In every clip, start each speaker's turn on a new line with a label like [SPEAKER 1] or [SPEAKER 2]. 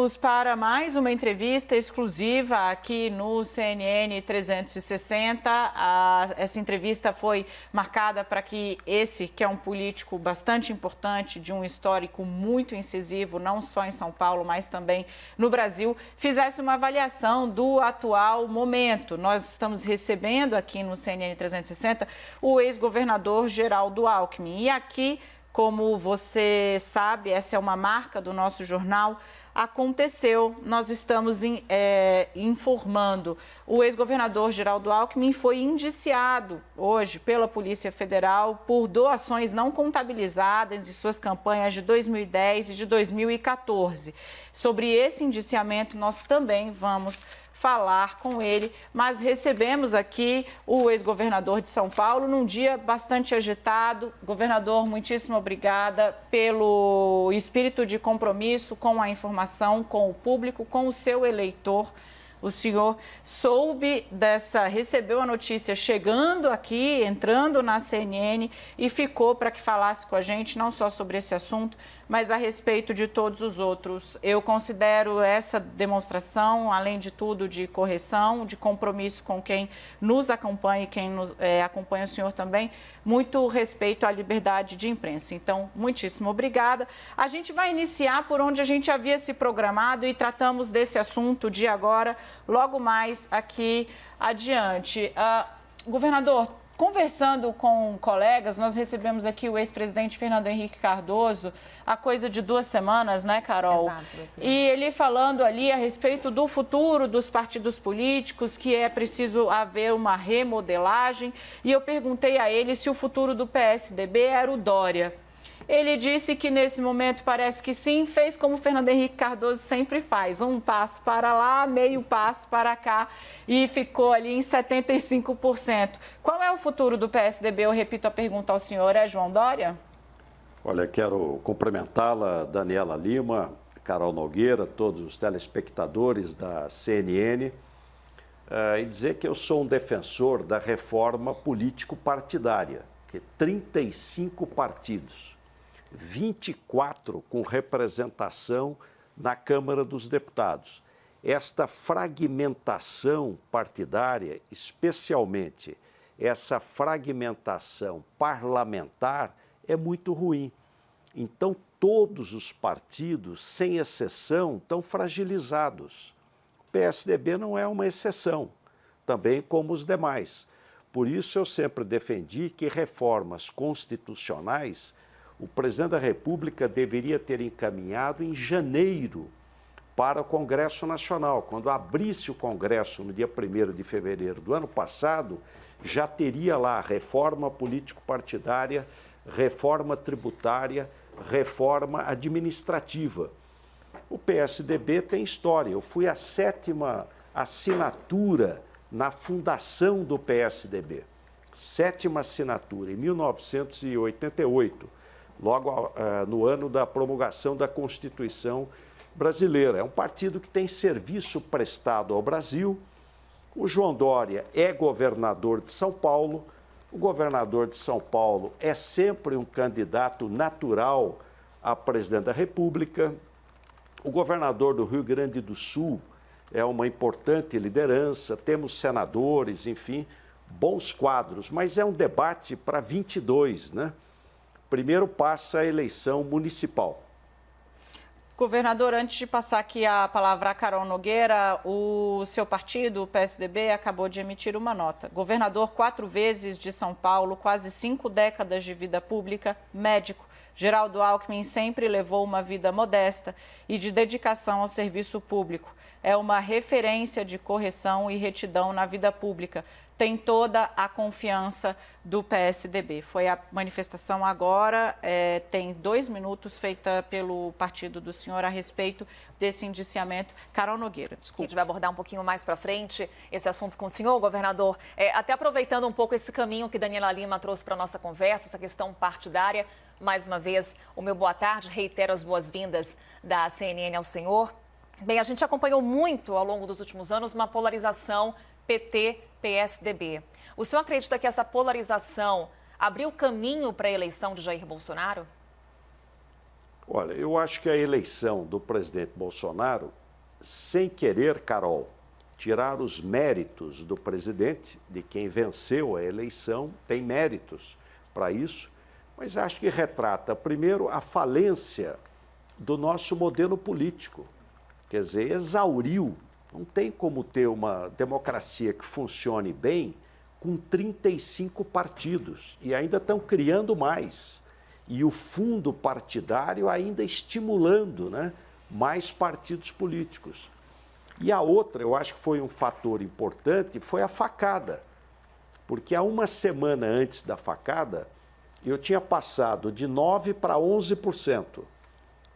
[SPEAKER 1] Vamos para mais uma entrevista exclusiva aqui no CNN 360. Essa entrevista foi marcada para que esse, que é um político bastante importante, de um histórico muito incisivo, não só em São Paulo, mas também no Brasil, fizesse uma avaliação do atual momento. Nós estamos recebendo aqui no CNN 360 o ex-governador Geraldo Alckmin. E aqui, como você sabe, essa é uma marca do nosso jornal, aconteceu, nós estamos informando. O ex-governador Geraldo Alckmin foi indiciado hoje pela Polícia Federal por doações não contabilizadas de suas campanhas de 2010 e de 2014. Sobre esse indiciamento, nós também vamos falar com ele, mas recebemos aqui o ex-governador de São Paulo num dia bastante agitado. Governador, muitíssimo obrigada pelo espírito de compromisso com a informação, com o público, com o seu eleitor. O senhor recebeu a notícia chegando aqui, entrando na CNN e ficou para que falasse com a gente, não só sobre esse assunto, mas a respeito de todos os outros. Eu considero essa demonstração, além de tudo, de correção, de compromisso com quem nos acompanha e quem acompanha o senhor também, muito respeito à liberdade de imprensa. Então, muitíssimo obrigada. A gente vai iniciar por onde a gente havia se programado e tratamos desse assunto de agora, logo mais aqui adiante. Governador, conversando com colegas, nós recebemos aqui o ex-presidente Fernando Henrique Cardoso há coisa de 2 semanas, né, Carol?
[SPEAKER 2] Exato.
[SPEAKER 1] E ele falando ali a respeito do futuro dos partidos políticos, que é preciso haver uma remodelagem. E eu perguntei a ele se o futuro do PSDB era o Dória. Ele disse que nesse momento parece que sim, fez como o Fernando Henrique Cardoso sempre faz, um passo para lá, meio passo para cá e ficou ali em 75%. Qual é o futuro do PSDB? Eu repito a pergunta ao senhor, é João Dória?
[SPEAKER 3] Olha, quero cumprimentá-la, Daniela Lima, Carol Nogueira, todos os telespectadores da CNN e dizer que eu sou um defensor da reforma político-partidária, que 35 partidos. 24 com representação na Câmara dos Deputados. Esta fragmentação partidária, especialmente essa fragmentação parlamentar, é muito ruim. Então, todos os partidos, sem exceção, estão fragilizados. O PSDB não é uma exceção, também como os demais. Por isso, eu sempre defendi que reformas constitucionais o presidente da República deveria ter encaminhado em janeiro para o Congresso Nacional. Quando abrisse o Congresso no dia 1º de fevereiro do ano passado, já teria lá reforma político-partidária, reforma tributária, reforma administrativa. O PSDB tem história. Eu fui a 7ª assinatura na fundação do PSDB. 7ª assinatura, em 1988. Logo no ano da promulgação da Constituição brasileira. É um partido que tem serviço prestado ao Brasil. O João Dória é governador de São Paulo. O governador de São Paulo é sempre um candidato natural a presidente da República. O governador do Rio Grande do Sul é uma importante liderança. Temos senadores, enfim, bons quadros. Mas é um debate para 22, né? Primeiro passa a eleição municipal.
[SPEAKER 1] Governador, antes de passar aqui a palavra a Carol Nogueira, o seu partido, o PSDB, acabou de emitir uma nota. Governador 4 vezes de São Paulo, quase 5 décadas de vida pública, médico. Geraldo Alckmin sempre levou uma vida modesta e de dedicação ao serviço público. É uma referência de correção e retidão na vida pública. Tem toda a confiança do PSDB. Foi a manifestação agora, tem 2 minutos, feita pelo partido do senhor a respeito desse indiciamento. Carol Nogueira, desculpe.
[SPEAKER 2] A gente vai abordar um pouquinho mais para frente esse assunto com o senhor, governador. Até aproveitando um pouco esse caminho que Daniela Lima trouxe para a nossa conversa, essa questão partidária. Mais uma vez, o meu boa tarde, reitero as boas-vindas da CNN ao senhor. Bem, a gente acompanhou muito ao longo dos últimos anos uma polarização PT-PSDB. O senhor acredita que essa polarização abriu caminho para a eleição de Jair Bolsonaro?
[SPEAKER 3] Olha, eu acho que a eleição do presidente Bolsonaro, sem querer, Carol, tirar os méritos do presidente, de quem venceu a eleição, tem méritos para isso, mas acho que retrata, primeiro, a falência do nosso modelo político. Quer dizer, exauriu. Não tem como ter uma democracia que funcione bem com 35 partidos e ainda estão criando mais. E o fundo partidário ainda estimulando, né, mais partidos políticos. E a outra, eu acho que foi um fator importante, foi a facada. Porque há uma semana antes da facada, eu tinha passado de 9% para 11%.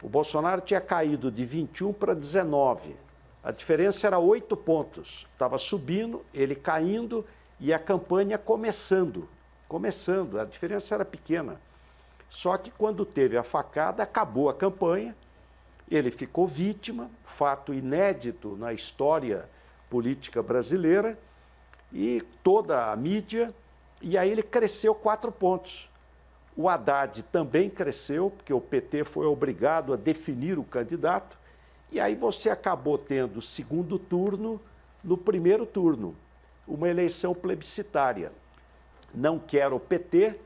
[SPEAKER 3] O Bolsonaro tinha caído de 21% para 19%. A diferença era 8 pontos. Estava subindo, ele caindo e a campanha começando. A diferença era pequena. Só que quando teve a facada, acabou a campanha, ele ficou vítima, fato inédito na história política brasileira, e toda a mídia, e aí ele cresceu 4 pontos. O Haddad também cresceu, porque o PT foi obrigado a definir o candidato, e aí você acabou tendo o segundo turno no primeiro turno, uma eleição plebiscitária. Não quero o PT,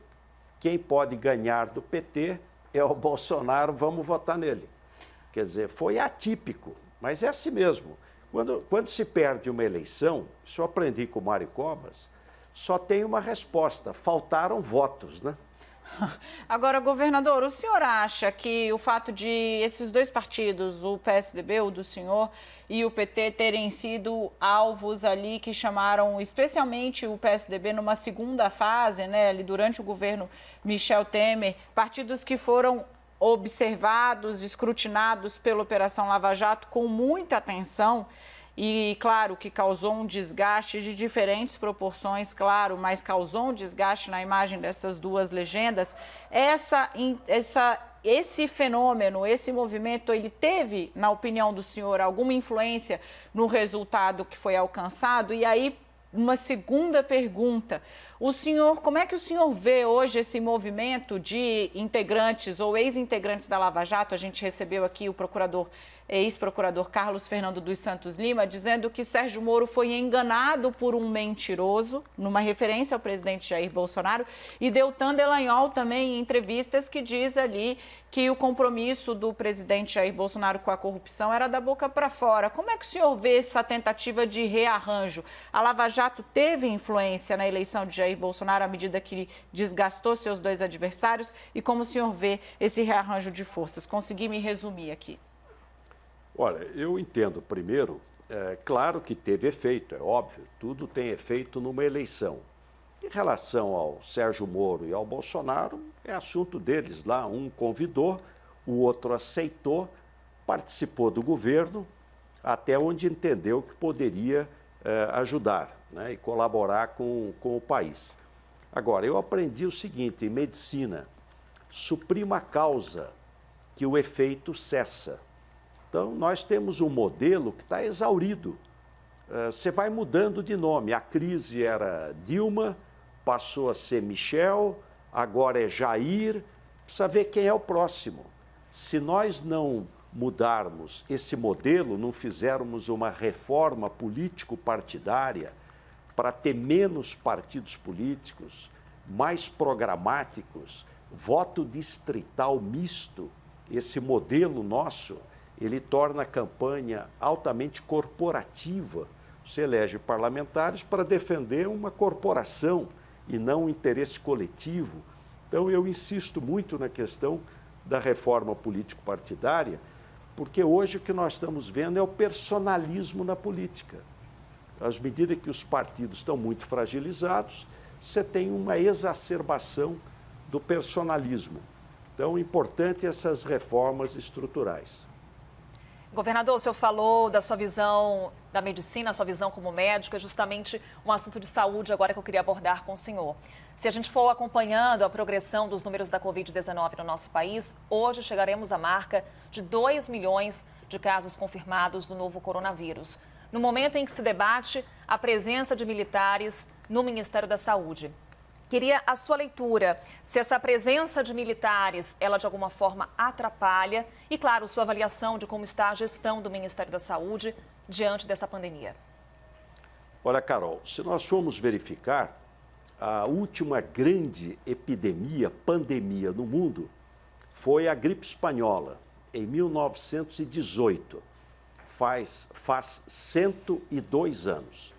[SPEAKER 3] quem pode ganhar do PT é o Bolsonaro, vamos votar nele. Quer dizer, foi atípico, mas é assim mesmo. Quando se perde uma eleição, isso eu aprendi com o Mário Covas, só tem uma resposta, faltaram votos, né?
[SPEAKER 1] Agora, governador, o senhor acha que o fato de esses dois partidos, o PSDB, o do senhor, e o PT terem sido alvos ali que chamaram especialmente o PSDB numa segunda fase, né, ali durante o governo Michel Temer, partidos que foram observados, escrutinados pela Operação Lava Jato com muita atenção, e, claro, que causou um desgaste de diferentes proporções, claro, mas causou um desgaste na imagem dessas duas legendas. Esse fenômeno, esse movimento, ele teve, na opinião do senhor, alguma influência no resultado que foi alcançado? E aí, uma segunda pergunta. Como é que o senhor vê hoje esse movimento de integrantes ou ex-integrantes da Lava Jato? A gente recebeu aqui o ex-procurador Carlos Fernando dos Santos Lima, dizendo que Sérgio Moro foi enganado por um mentiroso, numa referência ao presidente Jair Bolsonaro, e Deltan Dallagnol também em entrevistas que diz ali que o compromisso do presidente Jair Bolsonaro com a corrupção era da boca para fora. Como é que o senhor vê essa tentativa de rearranjo? A Lava Jato teve influência na eleição de Jair Bolsonaro à medida que ele desgastou seus dois adversários? E como o senhor vê esse rearranjo de forças? Consegui me resumir aqui.
[SPEAKER 3] Olha, eu entendo primeiro, claro que teve efeito, é óbvio, tudo tem efeito numa eleição. Em relação ao Sérgio Moro e ao Bolsonaro, é assunto deles lá, um convidou, o outro aceitou, participou do governo, até onde entendeu que poderia ajudar, né, e colaborar com o país. Agora, eu aprendi o seguinte, em medicina, suprima a causa, que o efeito cessa. Então, nós temos um modelo que está exaurido. Você vai mudando de nome. A crise era Dilma, passou a ser Michel, agora é Jair. Precisa ver quem é o próximo. Se nós não mudarmos esse modelo, não fizermos uma reforma político-partidária para ter menos partidos políticos, mais programáticos, voto distrital misto, esse modelo nosso, ele torna a campanha altamente corporativa. Você elege parlamentares para defender uma corporação e não um interesse coletivo. Então, eu insisto muito na questão da reforma político-partidária, porque hoje o que nós estamos vendo é o personalismo na política. À medida que os partidos estão muito fragilizados, você tem uma exacerbação do personalismo. Então, é importante essas reformas estruturais.
[SPEAKER 2] Governador, o senhor falou da sua visão da medicina, a sua visão como médico, é justamente um assunto de saúde agora que eu queria abordar com o senhor. Se a gente for acompanhando a progressão dos números da Covid-19 no nosso país, hoje chegaremos à marca de 2 milhões de casos confirmados do novo coronavírus. No momento em que se debate a presença de militares no Ministério da Saúde. Queria a sua leitura, se essa presença de militares, ela de alguma forma atrapalha e, claro, sua avaliação de como está a gestão do Ministério da Saúde diante dessa pandemia.
[SPEAKER 3] Olha, Carol, se nós formos verificar, a última grande epidemia, pandemia no mundo foi a gripe espanhola, em 1918. Faz 102 anos.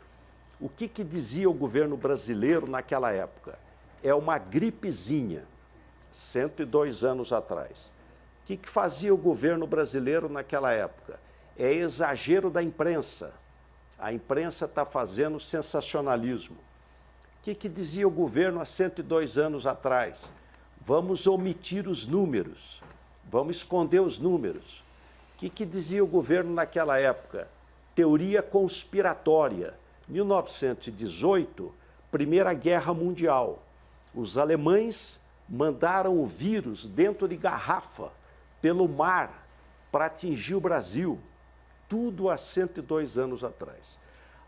[SPEAKER 3] O que dizia o governo brasileiro naquela época? É uma gripezinha, 102 anos atrás. O que fazia o governo brasileiro naquela época? É exagero da imprensa. A imprensa está fazendo sensacionalismo. O que dizia o governo há 102 anos atrás? Vamos omitir os números, vamos esconder os números. O que dizia o governo naquela época? Teoria conspiratória. 1918, Primeira Guerra Mundial. Os alemães mandaram o vírus dentro de garrafa, pelo mar, para atingir o Brasil. Tudo há 102 anos atrás.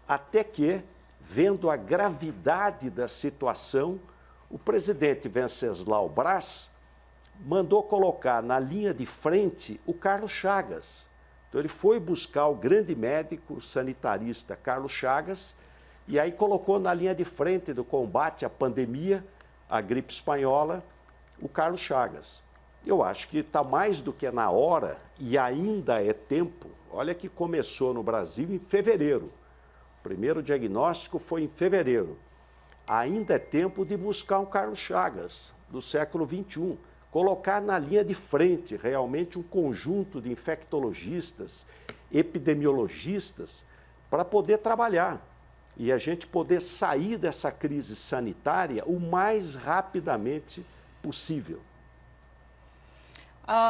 [SPEAKER 3] Até que, vendo a gravidade da situação, o presidente Venceslau Braz mandou colocar na linha de frente o Carlos Chagas. Então, ele foi buscar o grande médico sanitarista Carlos Chagas e aí colocou na linha de frente do combate à pandemia, à gripe espanhola, o Carlos Chagas. Eu acho que está mais do que na hora e ainda é tempo. Olha que começou no Brasil em fevereiro. O primeiro diagnóstico foi em fevereiro. Ainda é tempo de buscar um Carlos Chagas do século XXI. Colocar na linha de frente realmente um conjunto de infectologistas, epidemiologistas, para poder trabalhar e a gente poder sair dessa crise sanitária o mais rapidamente possível.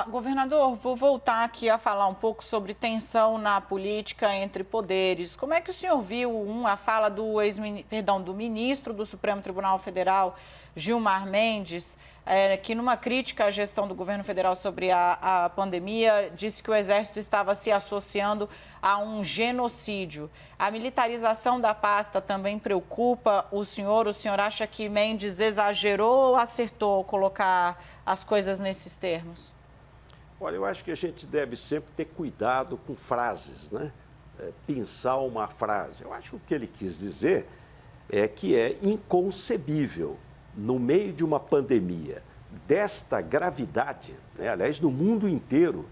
[SPEAKER 1] Governador, vou voltar aqui a falar um pouco sobre tensão na política entre poderes. Como é que o senhor viu a fala do ministro do Supremo Tribunal Federal, Gilmar Mendes, que numa crítica à gestão do governo federal sobre a pandemia, disse que o Exército estava se associando a um genocídio. A militarização da pasta também preocupa o senhor? O senhor acha que Mendes exagerou ou acertou ao colocar as coisas nesses termos?
[SPEAKER 3] Olha, eu acho que a gente deve sempre ter cuidado com frases, né? Pensar uma frase. Eu acho que o que ele quis dizer é que é inconcebível, no meio de uma pandemia desta gravidade, né? Aliás, no mundo inteiro,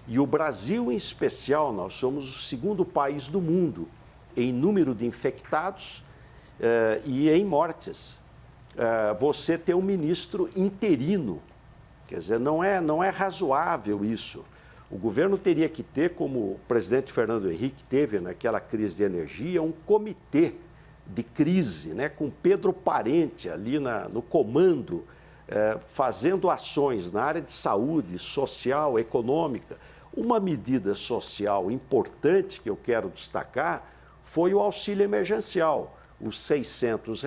[SPEAKER 3] e o Brasil em especial, nós somos o segundo país do mundo em número de infectados e em mortes. Você ter um ministro interino. Quer dizer, não é razoável isso. O governo teria que ter, como o presidente Fernando Henrique teve naquela crise de energia, um comitê de crise, né, com Pedro Parente ali no comando, fazendo ações na área de saúde, social, econômica. Uma medida social importante que eu quero destacar foi o auxílio emergencial, os R$ 600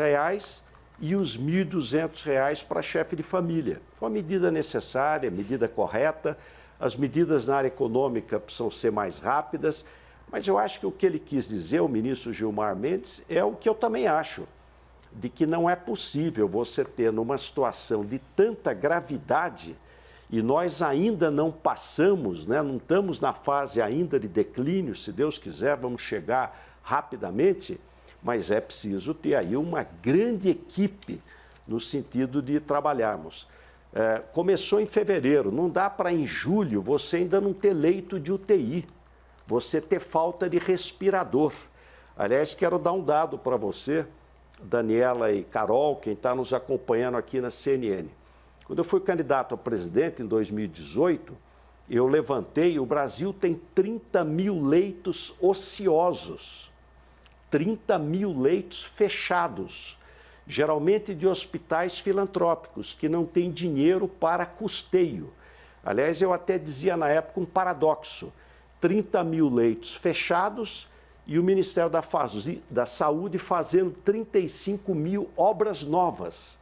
[SPEAKER 3] e os R$ 1.200 para chefe de família. Foi uma medida necessária, medida correta. As medidas na área econômica precisam ser mais rápidas, mas eu acho que o que ele quis dizer, o ministro Gilmar Mendes, é o que eu também acho, de que não é possível você ter numa situação de tanta gravidade, e nós ainda não passamos, né, não estamos na fase ainda de declínio, se Deus quiser, vamos chegar rapidamente, mas é preciso ter aí uma grande equipe no sentido de trabalharmos. Começou em fevereiro, não dá para em julho você ainda não ter leito de UTI, você ter falta de respirador. Aliás, quero dar um dado para você, Daniela e Carol, quem está nos acompanhando aqui na CNN. Quando eu fui candidato a presidente em 2018, eu levantei, o Brasil tem 30 mil leitos ociosos. 30 mil leitos fechados, geralmente de hospitais filantrópicos, que não têm dinheiro para custeio. Aliás, eu até dizia na época um paradoxo, 30 mil leitos fechados e o Ministério da Saúde fazendo 35 mil obras novas,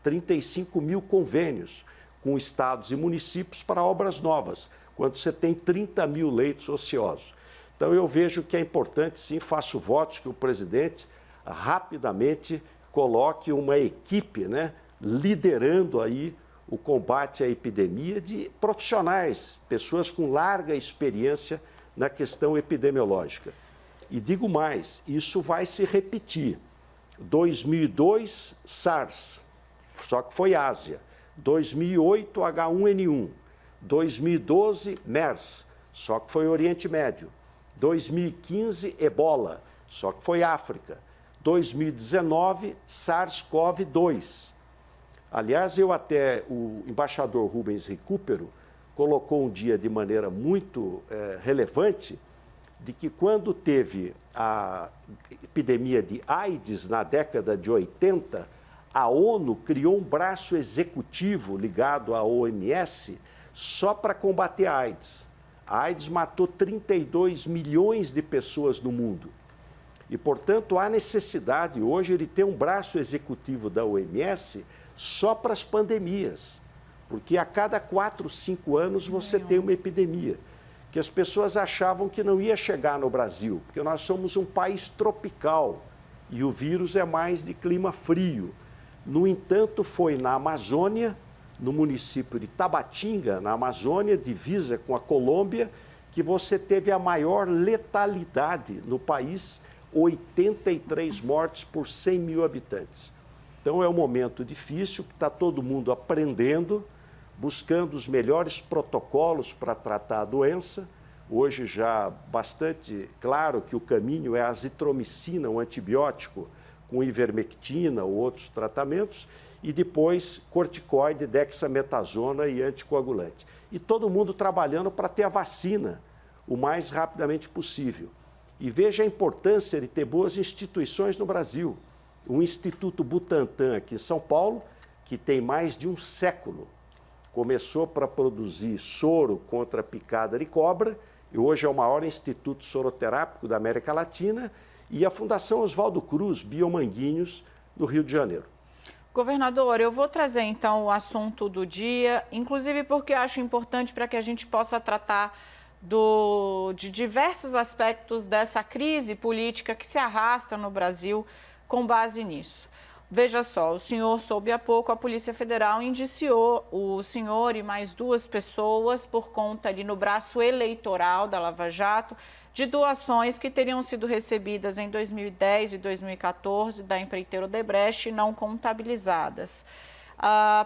[SPEAKER 3] 35 mil convênios com estados e municípios para obras novas, quando você tem 30 mil leitos ociosos. Então, eu vejo que é importante, sim, faço votos que o presidente rapidamente coloque uma equipe, né, liderando aí o combate à epidemia de profissionais, pessoas com larga experiência na questão epidemiológica. E digo mais, isso vai se repetir. 2002, SARS, só que foi Ásia. 2008, H1N1. 2012, MERS, só que foi Oriente Médio. 2015, Ebola, só que foi África. 2019, SARS-CoV-2. Aliás, o embaixador Rubens Recupero colocou um dia de maneira muito relevante de que quando teve a epidemia de AIDS na década de 80, a ONU criou um braço executivo ligado à OMS só para combater a AIDS. A AIDS matou 32 milhões de pessoas no mundo. E, portanto, há necessidade hoje de ter um braço executivo da OMS só para as pandemias, porque a cada 4, 5 anos você tem uma epidemia, que as pessoas achavam que não ia chegar no Brasil, porque nós somos um país tropical e o vírus é mais de clima frio. No entanto, foi na Amazônia, no município de Tabatinga, na Amazônia, divisa com a Colômbia, que você teve a maior letalidade no país, 83 mortes por 100 mil habitantes. Então é um momento difícil, que está todo mundo aprendendo, buscando os melhores protocolos para tratar a doença. Hoje já bastante claro que o caminho é a azitromicina, um antibiótico, com ivermectina ou outros tratamentos, e depois corticoide, dexametasona e anticoagulante. E todo mundo trabalhando para ter a vacina o mais rapidamente possível. E veja a importância de ter boas instituições no Brasil. O Instituto Butantan, aqui em São Paulo, que tem mais de um século, começou para produzir soro contra a picada de cobra, e hoje é o maior instituto soroterápico da América Latina, e a Fundação Oswaldo Cruz, Biomanguinhos, no Rio de Janeiro.
[SPEAKER 1] Governador, eu vou trazer então o assunto do dia, inclusive porque eu acho importante para que a gente possa tratar de diversos aspectos dessa crise política que se arrasta no Brasil com base nisso. Veja só, o senhor soube há pouco, a Polícia Federal indiciou o senhor e mais 2 pessoas por conta ali no braço eleitoral da Lava Jato de doações que teriam sido recebidas em 2010 e 2014 da empreiteira Odebrecht não contabilizadas.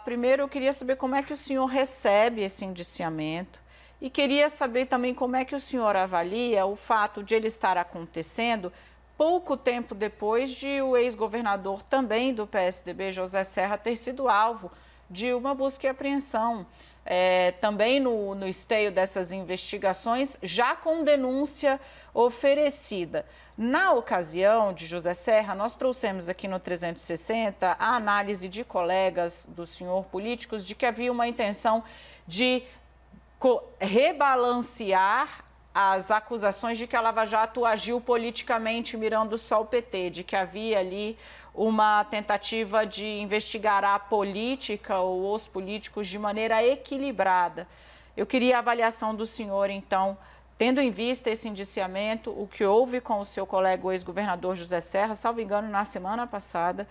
[SPEAKER 1] Primeiro, eu queria saber como é que o senhor recebe esse indiciamento e queria saber também como é que o senhor avalia o fato de ele estar acontecendo pouco tempo depois de o ex-governador também do PSDB, José Serra, ter sido alvo de uma busca e apreensão, também no esteio dessas investigações, já com denúncia oferecida. Na ocasião de José Serra, nós trouxemos aqui no 360 a análise de colegas do senhor políticos de que havia uma intenção de rebalancear as acusações de que a Lava Jato agiu politicamente mirando só o PT, de que havia ali uma tentativa de investigar a política ou os políticos de maneira equilibrada. Eu queria a avaliação do senhor, então, tendo em vista esse indiciamento, o que houve com o seu colega, o ex-governador José Serra, salvo engano, na semana passada,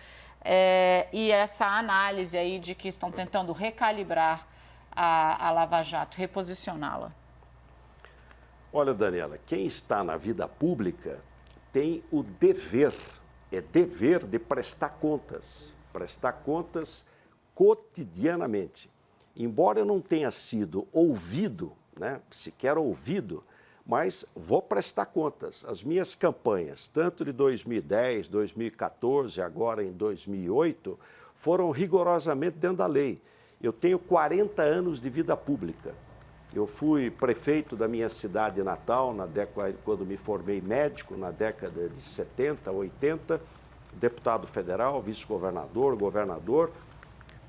[SPEAKER 1] e essa análise aí de que estão tentando recalibrar a Lava Jato, reposicioná-la.
[SPEAKER 3] Olha, Daniela, quem está na vida pública tem o dever, dever de prestar contas cotidianamente. Embora eu não tenha sido ouvido, né, sequer ouvido, mas vou prestar contas. As minhas campanhas, tanto de 2010, 2014, agora em 2008, foram rigorosamente dentro da lei. Eu tenho 40 anos de vida pública. Eu fui prefeito da minha cidade natal quando me formei médico, na década de 70, 80, deputado federal, vice-governador, governador.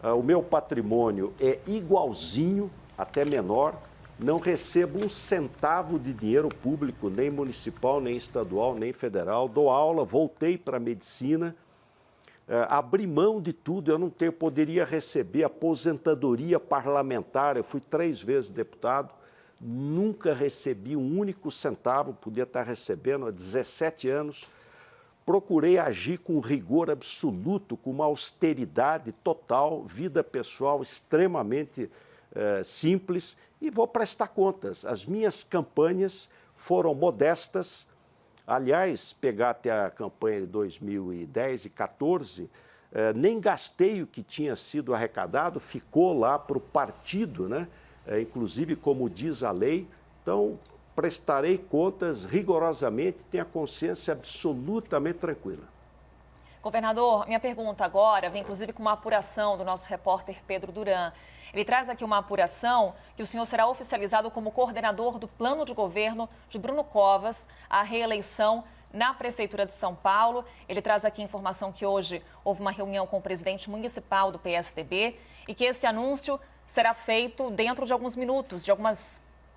[SPEAKER 3] O meu patrimônio é igualzinho, até menor. Não recebo um centavo de dinheiro público, nem municipal, nem estadual, nem federal. Dou aula, voltei para a medicina. Abri mão de tudo, eu poderia receber aposentadoria parlamentar, eu fui 3 vezes deputado, nunca recebi um único centavo, podia estar recebendo há 17 anos, procurei agir com rigor absoluto, com uma austeridade total, vida pessoal extremamente simples, e vou prestar contas. As minhas campanhas foram modestas. Aliás, pegar até a campanha de 2010 e 2014, nem gastei o que tinha sido arrecadado, ficou lá para o partido, né? Inclusive, como diz a lei. Então, prestarei contas rigorosamente, tenho a consciência absolutamente tranquila.
[SPEAKER 2] Governador, minha pergunta agora vem inclusive com uma apuração do nosso repórter Pedro Duran. Ele traz aqui uma apuração que o senhor será oficializado como coordenador do plano de governo de Bruno Covas, à reeleição na Prefeitura de São Paulo. Ele traz aqui informação que hoje houve uma reunião com o presidente municipal do PSDB e que esse anúncio será feito dentro de alguns minutos,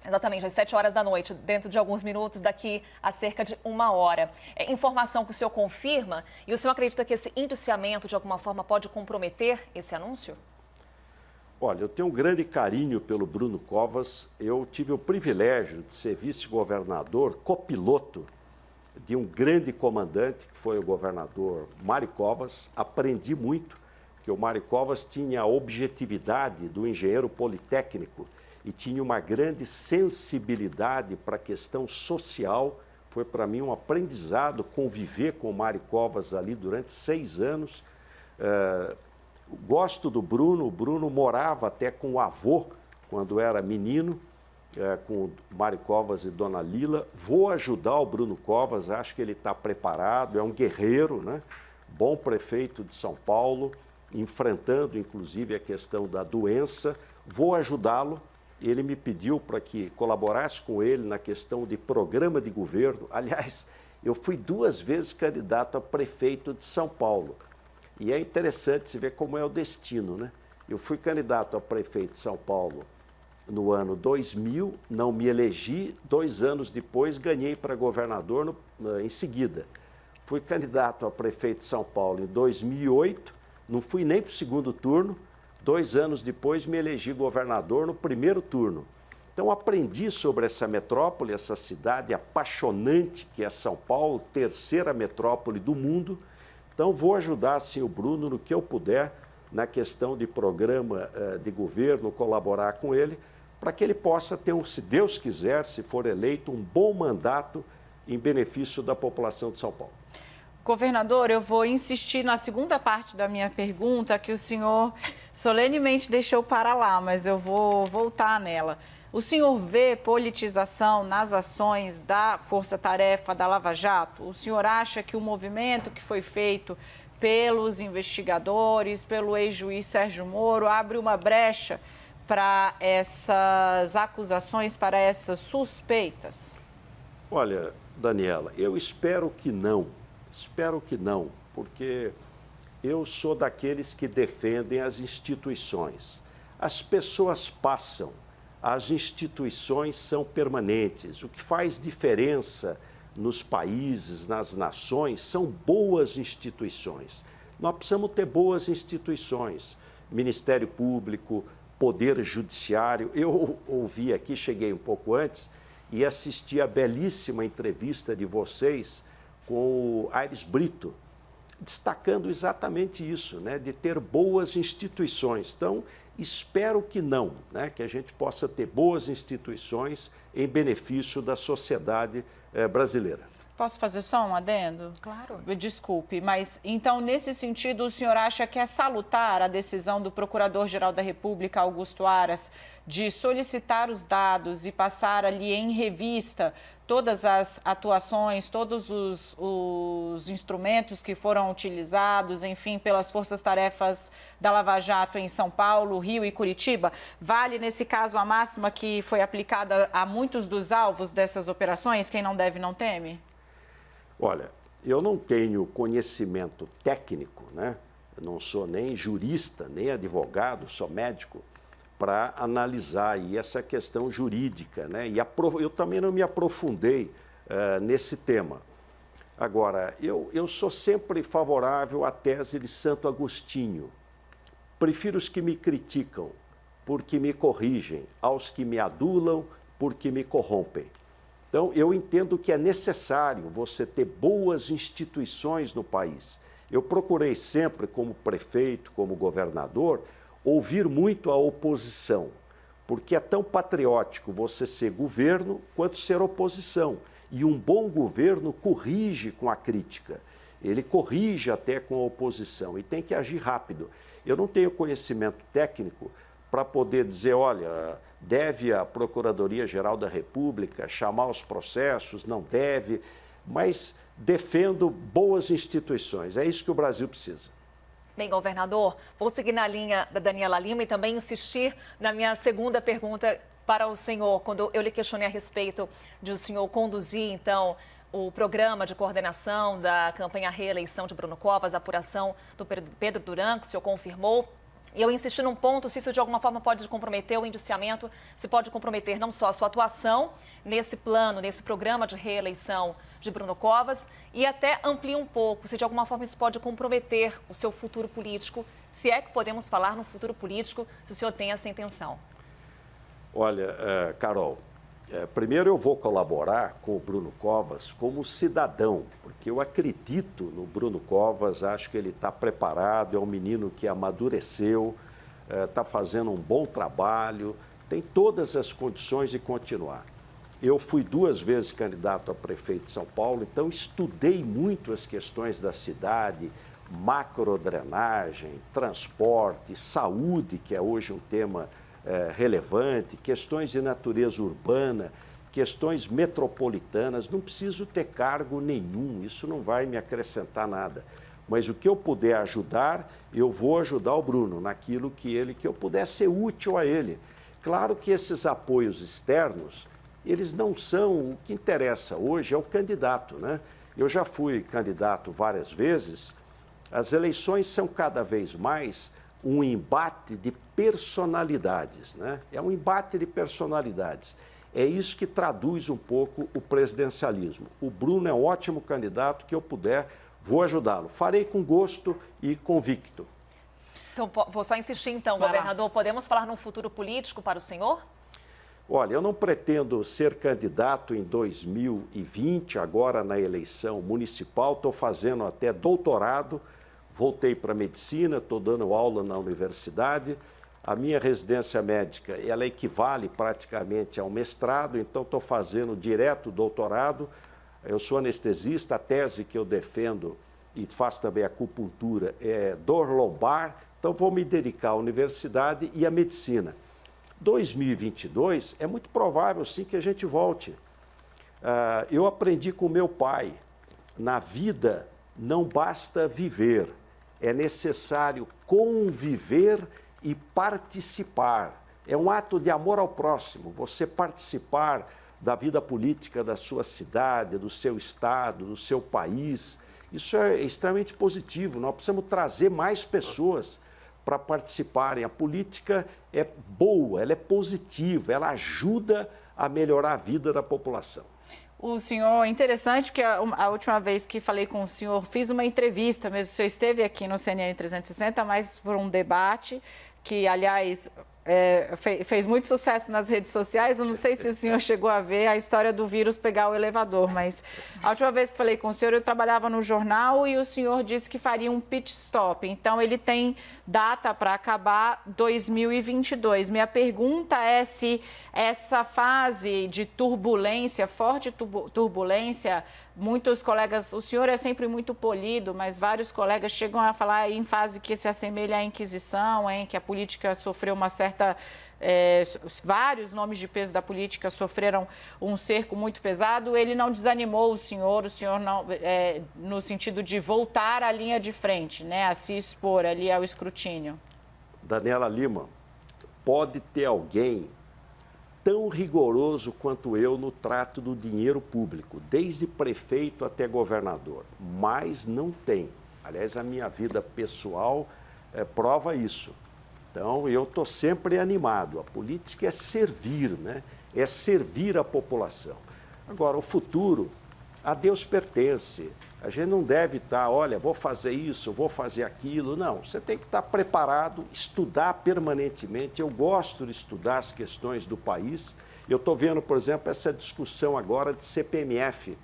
[SPEAKER 2] exatamente, às 7 horas da noite, dentro de alguns minutos, daqui a cerca de 1 hora. É informação que o senhor confirma e o senhor acredita que esse indiciamento, de alguma forma, pode comprometer esse anúncio?
[SPEAKER 3] Olha, eu tenho um grande carinho pelo Bruno Covas. Eu tive o privilégio de ser vice-governador, copiloto de um grande comandante, que foi o governador Mário Covas. Aprendi muito, porque o Mário Covas tinha a objetividade do engenheiro politécnico e tinha uma grande sensibilidade para a questão social. Foi para mim um aprendizado conviver com o Mário Covas ali durante 6 anos. Gosto do Bruno. O Bruno morava até com o avô quando era menino, com o Mário Covas e Dona Lila. Vou ajudar o Bruno Covas, acho que ele está preparado, é um guerreiro, né? Bom prefeito de São Paulo, enfrentando inclusive a questão da doença. Vou ajudá-lo. Ele me pediu para que colaborasse com ele na questão de programa de governo. Aliás, eu fui 2 vezes candidato a prefeito de São Paulo. E é interessante se ver como é o destino, né? Eu fui candidato a prefeito de São Paulo no ano 2000, não me elegi, 2 anos depois ganhei para governador em seguida. Fui candidato a prefeito de São Paulo em 2008, não fui nem para o segundo turno. 2 anos depois me elegi governador no primeiro turno. Então aprendi sobre essa metrópole, essa cidade apaixonante que é São Paulo, 3ª metrópole do mundo. Então vou ajudar sim o Bruno no que eu puder na questão de programa de governo, colaborar com ele, para que ele possa ter, se Deus quiser, se for eleito, um bom mandato em benefício da população de São Paulo.
[SPEAKER 1] Governador, eu vou insistir na segunda parte da minha pergunta, que o senhor solenemente deixou para lá, mas eu vou voltar nela. O senhor vê politização nas ações da Força Tarefa da Lava Jato? O senhor acha que o movimento que foi feito pelos investigadores, pelo ex-juiz Sérgio Moro, abre uma brecha para essas acusações, para essas suspeitas?
[SPEAKER 3] Olha, Daniela, eu espero que não. Espero que não, porque eu sou daqueles que defendem as instituições. As pessoas passam, as instituições são permanentes. O que faz diferença nos países, nas nações, são boas instituições. Nós precisamos ter boas instituições, Ministério Público, Poder Judiciário. Eu ouvi aqui, cheguei um pouco antes, e assisti a belíssima entrevista de vocês com o Aires Brito, destacando exatamente isso, né, de ter boas instituições. Então, espero que não, né, que a gente possa ter boas instituições em benefício da sociedade brasileira.
[SPEAKER 1] Posso fazer só um adendo?
[SPEAKER 2] Claro.
[SPEAKER 1] Desculpe, mas então, nesse sentido, o senhor acha que é salutar a decisão do Procurador-Geral da República, Augusto Aras, de solicitar os dados e passar ali em revista todas as atuações, todos os instrumentos que foram utilizados, enfim, pelas forças-tarefas da Lava Jato em São Paulo, Rio e Curitiba? Vale, nesse caso, a máxima que foi aplicada a muitos dos alvos dessas operações? Quem não deve, não teme?
[SPEAKER 3] Olha, eu não tenho conhecimento técnico, né? Eu não sou nem jurista, nem advogado, sou médico, para analisar aí essa questão jurídica, né? E eu também não me aprofundei nesse tema. Agora, eu sou sempre favorável à tese de Santo Agostinho. Prefiro os que me criticam, porque me corrigem, aos que me adulam, porque me corrompem. Então, eu entendo que é necessário você ter boas instituições no país. Eu procurei sempre, como prefeito, como governador, ouvir muito a oposição, porque é tão patriótico você ser governo quanto ser oposição. E um bom governo corrige com a crítica, ele corrige até com a oposição e tem que agir rápido. Eu não tenho conhecimento técnico para poder dizer, olha, deve a Procuradoria-Geral da República chamar os processos, não deve, mas defendo boas instituições, é isso que o Brasil precisa.
[SPEAKER 2] Bem, governador, vou seguir na linha da Daniela Lima e também insistir na minha segunda pergunta para o senhor, quando eu lhe questionei a respeito de o senhor conduzir, então, o programa de coordenação da campanha reeleição de Bruno Covas, a apuração do Pedro Duran, que o senhor confirmou. E eu insisti num ponto, se isso de alguma forma pode comprometer o indiciamento, se pode comprometer não só a sua atuação nesse plano, nesse programa de reeleição de Bruno Covas, e até amplia um pouco, se de alguma forma isso pode comprometer o seu futuro político, se é que podemos falar no futuro político, se o senhor tem essa intenção.
[SPEAKER 3] Olha, Carol, primeiro eu vou colaborar com o Bruno Covas como cidadão, porque eu acredito no Bruno Covas, acho que ele está preparado, é um menino que amadureceu, está fazendo um bom trabalho, tem todas as condições de continuar. Eu fui 2 vezes candidato a prefeito de São Paulo, então estudei muito as questões da cidade, macrodrenagem, transporte, saúde, que é hoje um tema relevante, questões de natureza urbana, questões metropolitanas. Não preciso ter cargo nenhum, isso não vai me acrescentar nada. Mas o que eu puder ajudar, eu vou ajudar o Bruno naquilo que eu puder ser útil a ele. Claro que esses apoios externos, eles não são o que interessa hoje, é o candidato, né? Eu já fui candidato várias vezes, as eleições são cada vez mais um embate de personalidades, né? É um embate de personalidades. É isso que traduz um pouco o presidencialismo. O Bruno é um ótimo candidato, que eu puder, vou ajudá-lo. Farei com gosto e convicto.
[SPEAKER 2] Então, vou só insistir então, governador, podemos falar num futuro político para o senhor?
[SPEAKER 3] Olha, eu não pretendo ser candidato em 2020, agora na eleição municipal, estou fazendo até doutorado, voltei para a medicina, estou dando aula na universidade. A minha residência médica, ela equivale praticamente ao mestrado, então estou fazendo direto doutorado. Eu sou anestesista, a tese que eu defendo e faço também acupuntura é dor lombar, então vou me dedicar à universidade e à medicina. 2022 é muito provável, sim, que a gente volte. Eu aprendi com meu pai, na vida não basta viver, é necessário conviver e participar. É um ato de amor ao próximo, você participar da vida política da sua cidade, do seu estado, do seu país. Isso é extremamente positivo, nós precisamos trazer mais pessoas para participarem. A política é boa, ela é positiva, ela ajuda a melhorar a vida da população.
[SPEAKER 1] O senhor, interessante, porque a última vez que falei com o senhor, fiz uma entrevista mesmo, o senhor esteve aqui no CNN 360, mas por um debate que, aliás, fez muito sucesso nas redes sociais. Eu não sei se o senhor chegou a ver a história do vírus pegar o elevador, mas a última vez que falei com o senhor, eu trabalhava no jornal e o senhor disse que faria um pit stop. Então, ele tem data para acabar 2022. Minha pergunta é se essa fase de turbulência, forte turbulência, muitos colegas, o senhor é sempre muito polido, mas vários colegas chegam a falar em fase que se assemelha à Inquisição, em que a política sofreu uma certa... vários nomes de peso da política sofreram um cerco muito pesado. Ele não desanimou o senhor não, no sentido de voltar à linha de frente, né, a se expor ali ao escrutínio.
[SPEAKER 3] Daniela Lima, pode ter alguém tão rigoroso quanto eu no trato do dinheiro público, desde prefeito até governador, mas não tem. Aliás, a minha vida pessoal prova isso. Então, eu estou sempre animado. A política é servir, né? É servir a população. Agora, o futuro, a Deus pertence. A gente não deve estar, olha, vou fazer isso, vou fazer aquilo. Não, você tem que estar preparado, estudar permanentemente. Eu gosto de estudar as questões do país. Eu estou vendo, por exemplo, essa discussão agora de CPMF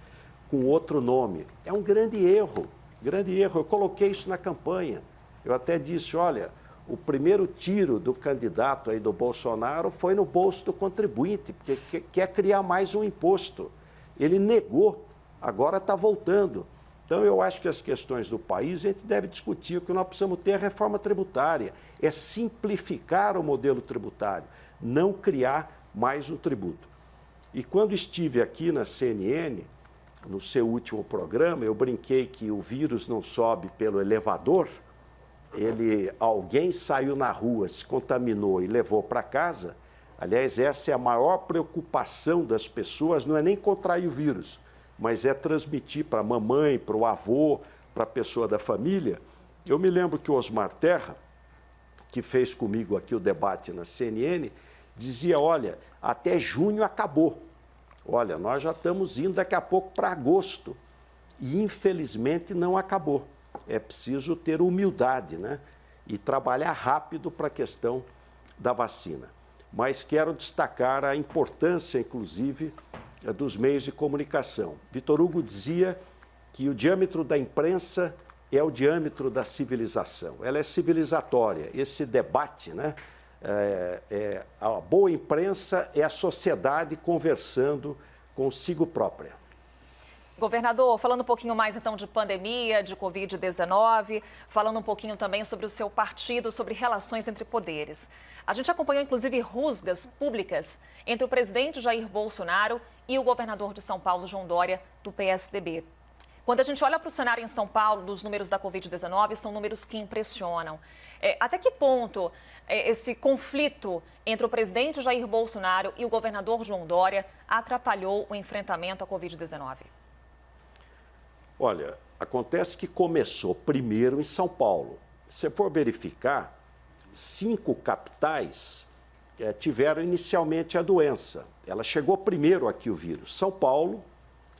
[SPEAKER 3] com outro nome. É um grande erro, grande erro. Eu coloquei isso na campanha. Eu até disse, olha, o primeiro tiro do candidato aí do Bolsonaro foi no bolso do contribuinte, porque quer criar mais um imposto. Ele negou, agora está voltando. Então, eu acho que as questões do país a gente deve discutir. O que nós precisamos ter é a reforma tributária, é simplificar o modelo tributário, não criar mais um tributo. E quando estive aqui na CNN, no seu último programa, eu brinquei que o vírus não sobe pelo elevador, alguém saiu na rua, se contaminou e levou para casa. Aliás, essa é a maior preocupação das pessoas, não é nem contrair o vírus, mas é transmitir para a mamãe, para o avô, para a pessoa da família. Eu me lembro que o Osmar Terra, que fez comigo aqui o debate na CNN, dizia, olha, até junho acabou. Olha, nós já estamos indo daqui a pouco para agosto. E, infelizmente, não acabou. É preciso ter humildade, né? E trabalhar rápido para a questão da vacina. Mas quero destacar a importância, inclusive, dos meios de comunicação. Vitor Hugo dizia que o diâmetro da imprensa é o diâmetro da civilização. Ela é civilizatória. Esse debate, né? A boa imprensa é a sociedade conversando consigo própria.
[SPEAKER 2] Governador, falando um pouquinho mais então de pandemia, de Covid-19, falando um pouquinho também sobre o seu partido, sobre relações entre poderes. A gente acompanhou inclusive rusgas públicas entre o presidente Jair Bolsonaro e o governador de São Paulo, João Dória, do PSDB. Quando a gente olha para o cenário em São Paulo dos números da Covid-19, são números que impressionam. Até que ponto esse conflito entre o presidente Jair Bolsonaro e o governador João Dória atrapalhou o enfrentamento à Covid-19?
[SPEAKER 3] Olha, acontece que começou primeiro em São Paulo. Se for verificar, 5 capitais tiveram inicialmente a doença. Ela chegou primeiro aqui, o vírus. São Paulo,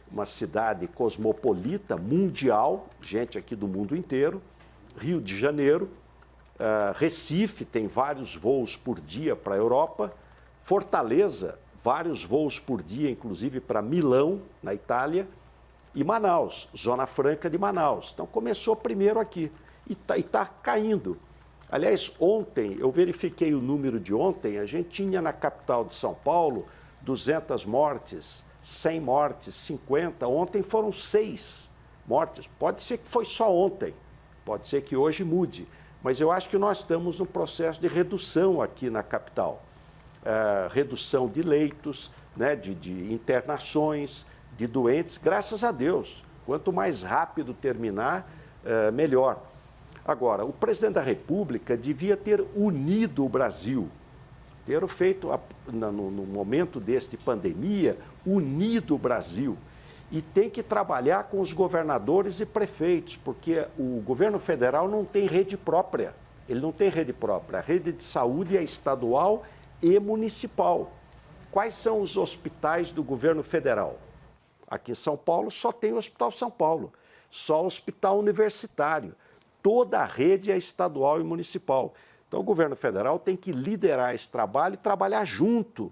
[SPEAKER 3] uma cidade cosmopolita, mundial, gente aqui do mundo inteiro. Rio de Janeiro, Recife, tem vários voos por dia para a Europa. Fortaleza, vários voos por dia, inclusive para Milão, na Itália. E Manaus, Zona Franca de Manaus. Então, começou primeiro aqui e está caindo. Aliás, ontem, eu verifiquei o número de ontem, a gente tinha na capital de São Paulo 200 mortes, 100 mortes, 50. Ontem foram 6 mortes. Pode ser que foi só ontem, pode ser que hoje mude. Mas eu acho que nós estamos num processo de redução aqui na capital. Redução de leitos, né, de internações, de doentes, graças a Deus. Quanto mais rápido terminar, melhor. Agora, o presidente da República devia ter unido o Brasil, ter feito, no momento deste pandemia, unido o Brasil. E tem que trabalhar com os governadores e prefeitos, porque o governo federal não tem rede própria. Ele não tem rede própria. A rede de saúde é estadual e municipal. Quais são os hospitais do governo federal? Aqui em São Paulo só tem o Hospital São Paulo, só o hospital universitário. Toda a rede é estadual e municipal. Então, o governo federal tem que liderar esse trabalho e trabalhar junto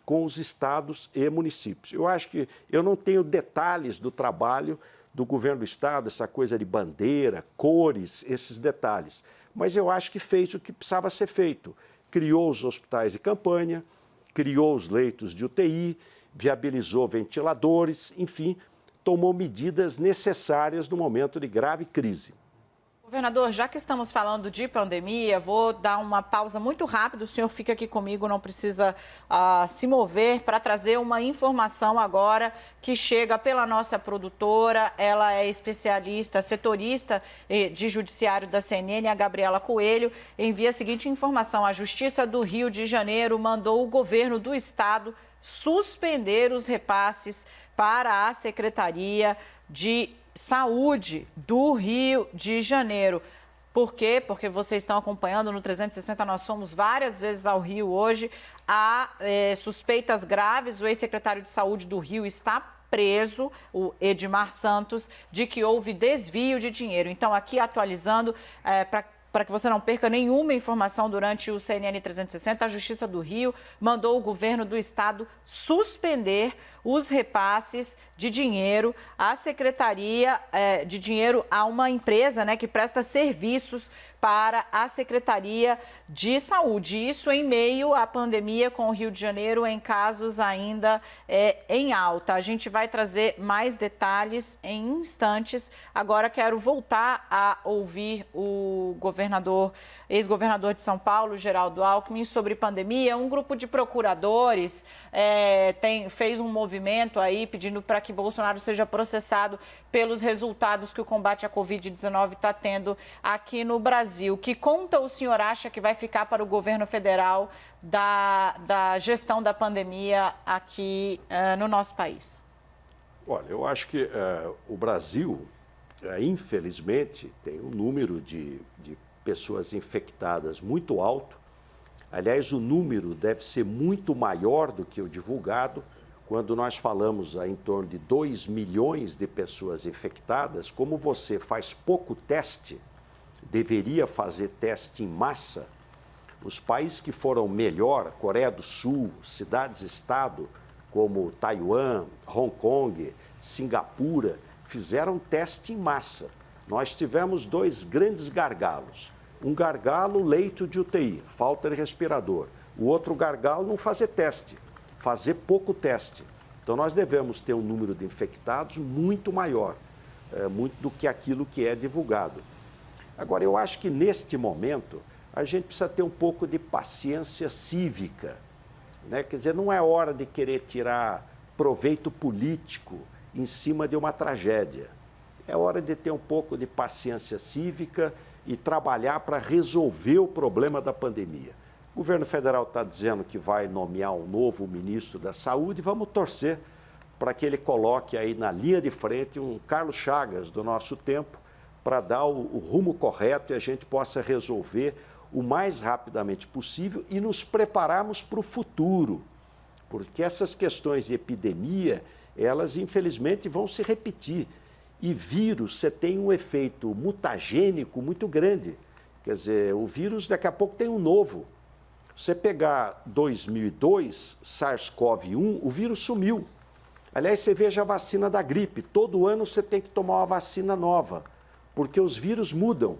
[SPEAKER 3] com os estados e municípios. Eu acho que eu não tenho detalhes do trabalho do governo do estado, essa coisa de bandeira, cores, esses detalhes. Mas eu acho que fez o que precisava ser feito. Criou os hospitais de campanha, criou os leitos de UTI, viabilizou ventiladores, enfim, tomou medidas necessárias no momento de grave crise.
[SPEAKER 1] Governador, já que estamos falando de pandemia, vou dar uma pausa muito rápida. O senhor fica aqui comigo, não precisa se mover, para trazer uma informação agora que chega pela nossa produtora. Ela é especialista, setorista de judiciário da CNN, a Gabriela Coelho. Envia a seguinte informação: a Justiça do Rio de Janeiro mandou o governo do estado suspender os repasses para a Secretaria de Saúde do Rio de Janeiro. Por quê? Porque vocês estão acompanhando no 360, nós fomos várias vezes ao Rio hoje. Há suspeitas graves, o ex-secretário de Saúde do Rio está preso, o Edmar Santos, de que houve desvio de dinheiro. Então, aqui atualizando, para para que você não perca nenhuma informação durante o CNN 360, a Justiça do Rio mandou o governo do estado suspender os repasses de dinheiro à Secretaria de Dinheiro a uma empresa, né, que presta serviços para a Secretaria de Saúde. Isso em meio à pandemia, com o Rio de Janeiro em casos ainda em alta. A gente vai trazer mais detalhes em instantes. Agora quero voltar a ouvir o ex-governador de São Paulo, Geraldo Alckmin, sobre pandemia. Um grupo de procuradores fez um movimento aí pedindo para que Bolsonaro seja processado pelos resultados que o combate à Covid-19 está tendo aqui no Brasil. Que conta o senhor acha que vai ficar para o governo federal da gestão da pandemia aqui no nosso país?
[SPEAKER 3] Olha, eu acho que o Brasil, infelizmente, tem um número de pessoas infectadas muito alto. Aliás, o número deve ser muito maior do que o divulgado. Quando nós falamos em torno de 2 milhões de pessoas infectadas, como você faz pouco teste, deveria fazer teste em massa, os países que foram melhor, Coreia do Sul, cidades-estado, como Taiwan, Hong Kong, Singapura, fizeram teste em massa. Nós tivemos 2 grandes gargalos. Um gargalo, leito de UTI, falta de respirador. O outro gargalo, não fazer teste, fazer pouco teste. Então, nós devemos ter um número de infectados muito maior, muito do que aquilo que é divulgado. Agora, eu acho que neste momento a gente precisa ter um pouco de paciência cívica, né? Quer dizer, não é hora de querer tirar proveito político em cima de uma tragédia. É hora de ter um pouco de paciência cívica e trabalhar para resolver o problema da pandemia. O governo federal está dizendo que vai nomear um novo ministro da Saúde, vamos torcer para que ele coloque aí na linha de frente um Carlos Chagas do nosso tempo, para dar o rumo correto e a gente possa resolver o mais rapidamente possível e nos prepararmos para o futuro, porque essas questões de epidemia, elas infelizmente vão se repetir. E vírus, você tem um efeito mutagênico muito grande. Quer dizer, o vírus daqui a pouco tem um novo. Você pegar 2002, SARS-CoV-1, o vírus sumiu. Aliás, você veja a vacina da gripe, todo ano você tem que tomar uma vacina nova, porque os vírus mudam.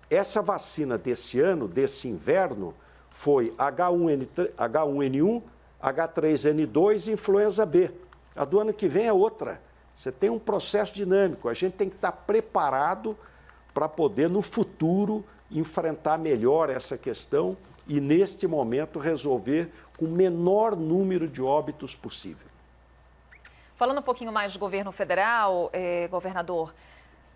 [SPEAKER 3] Essa vacina desse ano, desse inverno, foi H1N1, H3N2 e influenza B. A do ano que vem é outra. Você tem um processo dinâmico. A gente tem que estar preparado para poder, no futuro, enfrentar melhor essa questão e, neste momento, resolver com o menor número de óbitos possível.
[SPEAKER 2] Falando um pouquinho mais de governo federal, governador,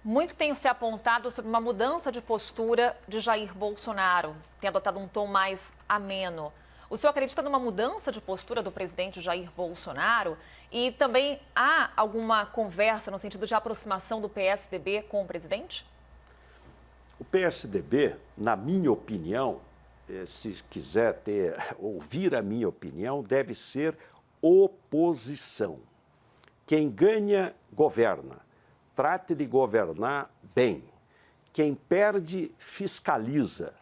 [SPEAKER 2] muito tem se apontado sobre uma mudança de postura de Jair Bolsonaro, tem adotado um tom mais ameno. O senhor acredita numa mudança de postura do presidente Jair Bolsonaro? E também há alguma conversa no sentido de aproximação do PSDB com o presidente?
[SPEAKER 3] O PSDB, na minha opinião, se quiser ouvir a minha opinião, deve ser oposição. Quem ganha, governa. Trate de governar bem. Quem perde, fiscaliza.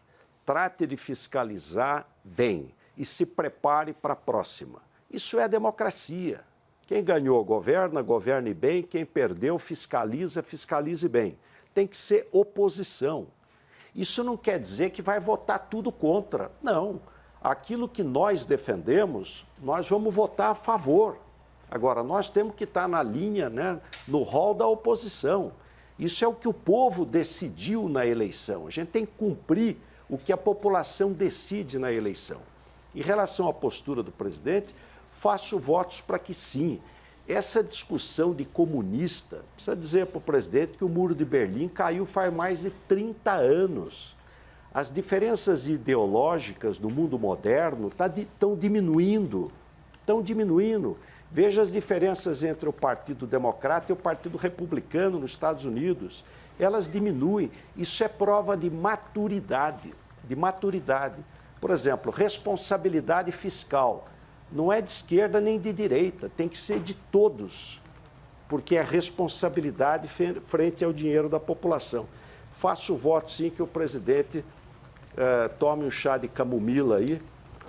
[SPEAKER 3] Trate de fiscalizar bem e se prepare para a próxima. Isso é democracia. Quem ganhou, governa, governe bem. Quem perdeu, fiscaliza, fiscalize bem. Tem que ser oposição. Isso não quer dizer que vai votar tudo contra. Não. Aquilo que nós defendemos, nós vamos votar a favor. Agora, nós temos que estar na linha, né, no rol da oposição. Isso é o que o povo decidiu na eleição. A gente tem que cumprir o que a população decide na eleição. Em relação à postura do presidente, faço votos para que sim. Essa discussão de comunista, precisa dizer para o presidente que o Muro de Berlim caiu faz mais de 30 anos. As diferenças ideológicas no mundo moderno estão diminuindo, Veja as diferenças entre o Partido Democrata e o Partido Republicano nos Estados Unidos. Elas diminuem. Isso é prova de maturidade. Por exemplo, responsabilidade fiscal. Não é de esquerda nem de direita, tem que ser de todos, porque é responsabilidade frente ao dinheiro da população. faço o voto, sim, que o presidente tome um chá de camomila aí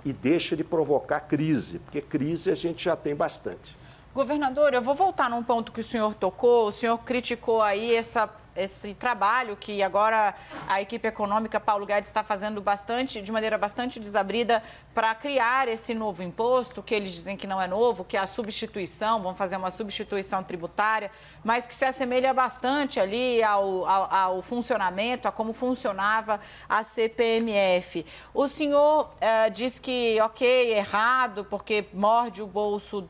[SPEAKER 3] e deixe de provocar crise, porque crise a gente já tem bastante.
[SPEAKER 1] Governador, eu vou voltar num ponto que o senhor tocou. O senhor criticou aí esse trabalho que agora a equipe econômica Paulo Guedes está fazendo de maneira bastante desabrida para criar esse novo imposto, que eles dizem que não é novo, que é a substituição, vão fazer uma substituição tributária, mas que se assemelha bastante ali ao funcionamento, a como funcionava a CPMF. O senhor diz que, ok, errado, porque morde o bolso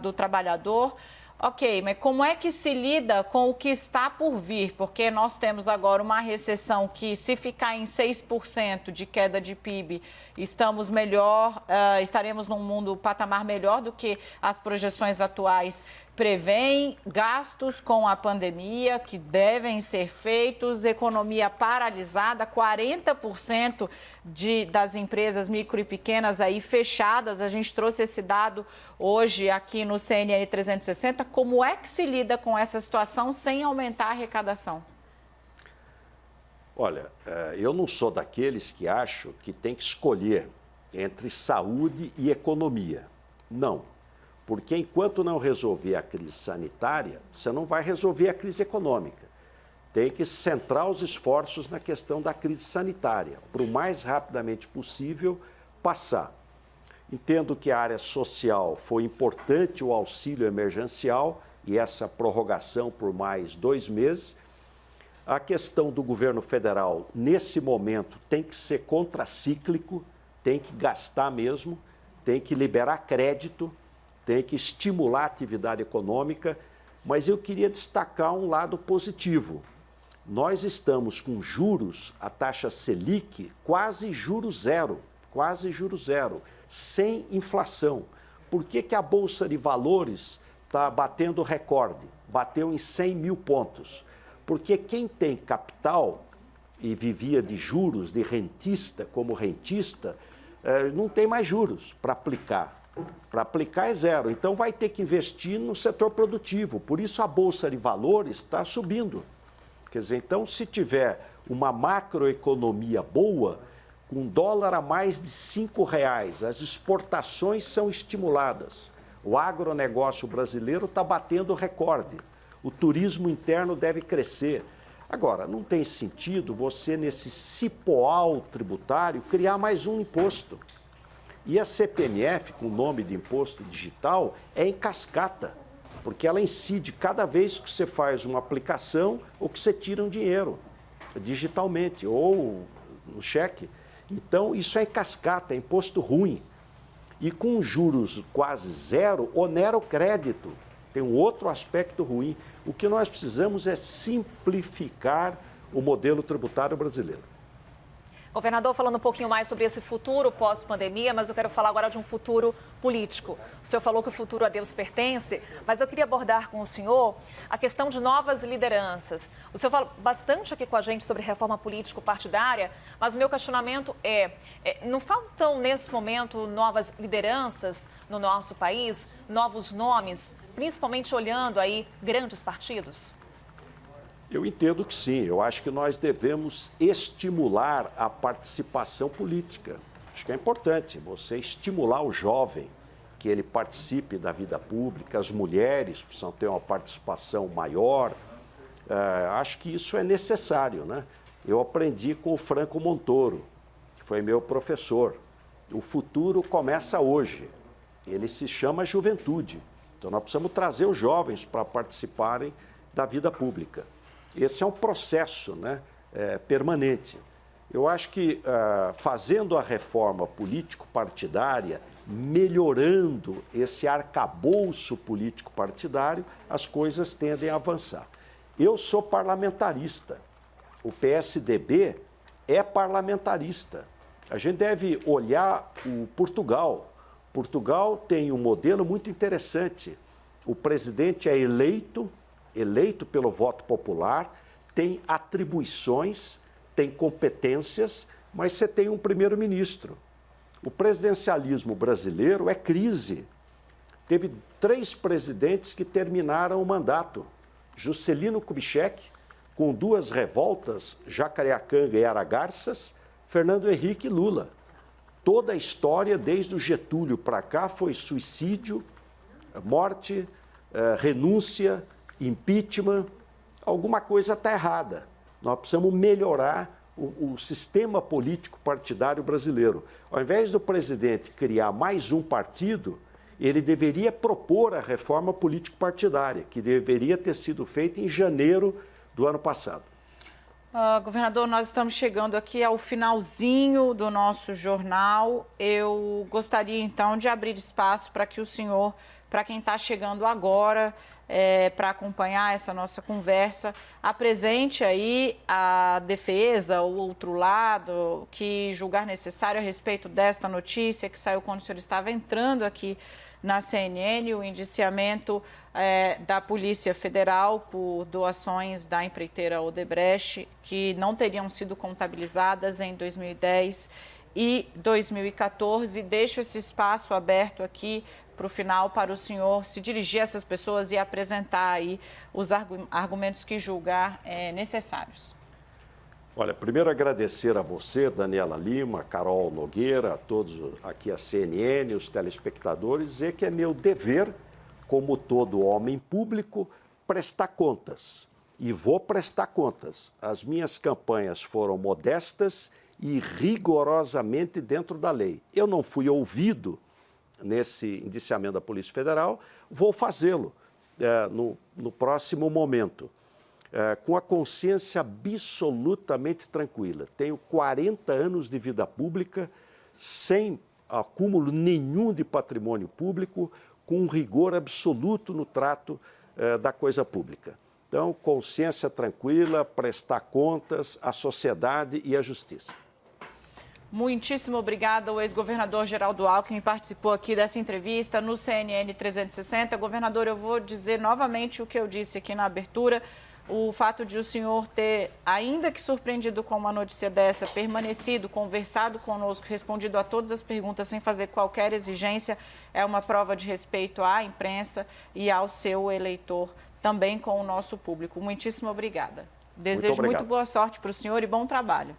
[SPEAKER 1] do trabalhador. Ok, mas como é que se lida com o que está por vir? Porque nós temos agora uma recessão que, se ficar em 6% de queda de PIB, estaremos num patamar melhor do que as projeções atuais prevêem, gastos com a pandemia que devem ser feitos, economia paralisada, 40% das empresas micro e pequenas aí fechadas. A gente trouxe esse dado hoje aqui no CNN 360. Como é que se lida com essa situação sem aumentar a arrecadação?
[SPEAKER 3] Olha, eu não sou daqueles que acham que tem que escolher entre saúde e economia. Não. Porque enquanto não resolver a crise sanitária, você não vai resolver a crise econômica. Tem que centrar os esforços na questão da crise sanitária, para o mais rapidamente possível passar. Entendo que a área social foi importante, o auxílio emergencial e essa prorrogação por mais 2 meses. A questão do governo federal, nesse momento, tem que ser contracíclico, tem que gastar mesmo, tem que liberar crédito, tem que estimular a atividade econômica, mas eu queria destacar um lado positivo. Nós estamos com juros, a taxa Selic, quase juro zero, sem inflação. Por que a Bolsa de Valores está batendo recorde? Bateu em 100 mil pontos. Porque quem tem capital e vivia de juros, de rentista, como rentista, não tem mais juros para aplicar. Para aplicar é zero. Então vai ter que investir no setor produtivo. Por isso a Bolsa de Valores está subindo. Quer dizer, então se tiver uma macroeconomia boa, com dólar a mais de R$5, as exportações são estimuladas. O agronegócio brasileiro está batendo recorde. O turismo interno deve crescer. Agora, não tem sentido você, nesse cipoal tributário, criar mais um imposto. E a CPMF, com o nome de imposto digital, é em cascata, porque ela incide cada vez que você faz uma aplicação ou que você tira um dinheiro, digitalmente, ou no cheque. Então, isso é em cascata, é imposto ruim. E com juros quase zero, onera o crédito. Tem um outro aspecto ruim. O que nós precisamos é simplificar o modelo tributário brasileiro.
[SPEAKER 2] Governador, falando um pouquinho mais sobre esse futuro pós-pandemia, mas eu quero falar agora de um futuro político. O senhor falou que o futuro a Deus pertence, mas eu queria abordar com o senhor a questão de novas lideranças. O senhor fala bastante aqui com a gente sobre reforma político-partidária, mas o meu questionamento não faltam nesse momento novas lideranças no nosso país, novos nomes, principalmente olhando aí grandes partidos?
[SPEAKER 3] Eu entendo que sim. Eu acho que nós devemos estimular a participação política. Acho que é importante você estimular o jovem, que ele participe da vida pública, as mulheres precisam ter uma participação maior. Acho que isso é necessário, né? Eu aprendi com o Franco Montoro, que foi meu professor. O futuro começa hoje. Ele se chama juventude. Então nós precisamos trazer os jovens para participarem da vida pública. Esse é um processo, né, permanente. Eu acho que fazendo a reforma político-partidária, melhorando esse arcabouço político-partidário, as coisas tendem a avançar. Eu sou parlamentarista, o PSDB é parlamentarista. A gente deve olhar o Portugal. Portugal tem um modelo muito interessante. O presidente é eleito pelo voto popular, tem atribuições, tem competências, mas você tem um primeiro-ministro. O presidencialismo brasileiro é crise. Teve 3 presidentes que terminaram o mandato. Juscelino Kubitschek, com 2 revoltas, Jacareacanga e Aragarças, Fernando Henrique e Lula. Toda a história, desde o Getúlio para cá, foi suicídio, morte, renúncia, impeachment. Alguma coisa está errada. Nós precisamos melhorar o sistema político partidário brasileiro. Ao invés do presidente criar mais um partido, ele deveria propor a reforma político-partidária, que deveria ter sido feita em janeiro do ano passado.
[SPEAKER 1] Governador, nós estamos chegando aqui ao finalzinho do nosso jornal. Eu gostaria, então, de abrir espaço para que o senhor, para quem está chegando agora, para acompanhar essa nossa conversa, apresente aí a defesa, o outro lado, que julgar necessário a respeito desta notícia que saiu quando o senhor estava entrando aqui na CNN, o indiciamento da Polícia Federal por doações da empreiteira Odebrecht, que não teriam sido contabilizadas em 2010 e 2014. Deixo esse espaço aberto aqui para o final, para o senhor se dirigir a essas pessoas e apresentar aí os argumentos que julgar necessários.
[SPEAKER 3] Olha, primeiro agradecer a você, Daniela Lima, Carol Nogueira, a todos aqui a CNN, os telespectadores, dizer que é meu dever, como todo homem público, prestar contas. E vou prestar contas. As minhas campanhas foram modestas e rigorosamente dentro da lei. Eu não fui ouvido nesse indiciamento da Polícia Federal, vou fazê-lo no próximo momento. Com a consciência absolutamente tranquila. Tenho 40 anos de vida pública, sem acúmulo nenhum de patrimônio público, com um rigor absoluto no trato da coisa pública. Então, consciência tranquila, prestar contas à sociedade e à justiça.
[SPEAKER 1] Muitíssimo obrigada ao ex-governador Geraldo Alckmin, que participou aqui dessa entrevista no CNN 360. Governador, eu vou dizer novamente o que eu disse aqui na abertura. O fato de o senhor ter, ainda que surpreendido com uma notícia dessa, permanecido, conversado conosco, respondido a todas as perguntas sem fazer qualquer exigência, é uma prova de respeito à imprensa e ao seu eleitor, também com o nosso público. Muitíssimo obrigada. Desejo muito boa sorte para o senhor e bom trabalho.